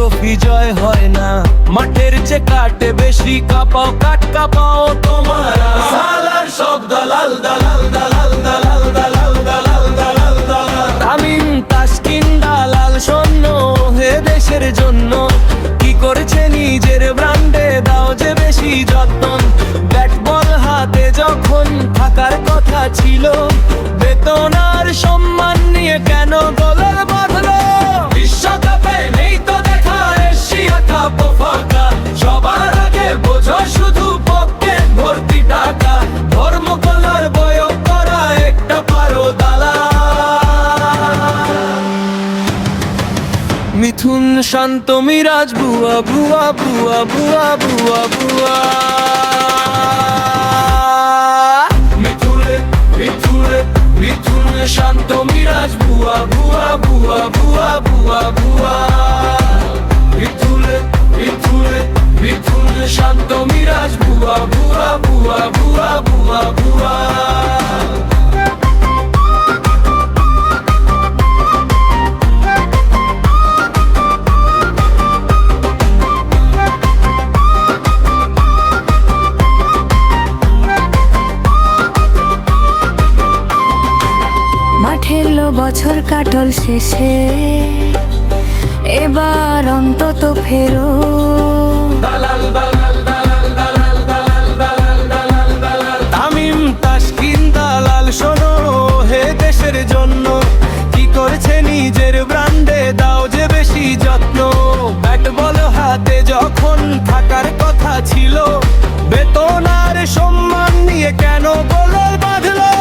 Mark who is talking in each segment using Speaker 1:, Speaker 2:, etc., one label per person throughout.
Speaker 1: Trophy জয় হয় না। মাঠের যে কাটে বেশি কাঁপাও, কাট কাঁপাও তোমার সালার সব দালাল দালাল দালাল দালাল দালাল দালাল দালাল দালাল। তামিম তাসকিন দালাল শূন্য হে দেশের জন্য, কি করেছে নিজের ব্র্যান্ডে দাও যে বেশি যত্ন। ব্যাট বল হাতে যখন থাকার কথা ছিল, বেতন আর সম্মান নিয়ে কেন দলের বদলো? বিশ্বকাপে নেই তো দেখা এশিয়া কাপ ফাঁকা, সবার আগে বোঝো শুধু পকেট ভর্তি টাকা। ধর্ম কলার বয় করা একটা পারো দালাল। মিথুন শান্ত মিরাজ ভুয়া ভুয়া ভুয়া ভুয়া ভুয়া ভুয়া। মিথুন শান্ত মিরাজ ভুয়া ভুয়া ভুয়া ভুয়া ভুয়া ভুয়া। মিথুন শান্ত মিরাজ ভুয়া ভুয়া ভুয়া ভুয়া ভুয়া ভুয়া।
Speaker 2: মাঠেলো বছর কাটল শেষে, এবার অন্তত ফেরো।
Speaker 1: তামিম তাসকিন দালাল শোনো হে দেশের জন্য, কি করেছে নিজের ব্র্যান্ডে দাও যে বেশি যত্ন। ব্যাট বল হাতে যখন থাকার কথা ছিল, বেতন আর সম্মান নিয়ে কেন গোলাল বাঁধলো?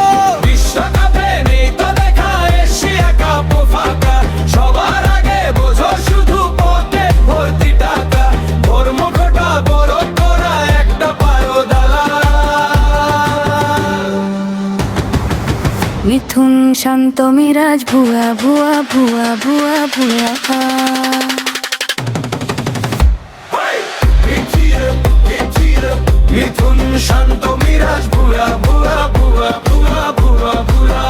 Speaker 1: বিশ্বকাপে নেই তো দেখা এশিয়া কাপ ফাঁকা, সবার আগে বোঝো শুধু পকেট ভর্তি টাকা। ধর্ম ঘটা বড় করা একটা পারো দালাল।
Speaker 2: মিথুন শান্ত মিরাজ ভুয়া ভুয়া ভুয়া ভুয়া ভুয়া।
Speaker 1: মিথুন শান্ত মিরাজ ভুয়া ভুয়া ভুয়া ভুয়া ভুয়া ভুয়া।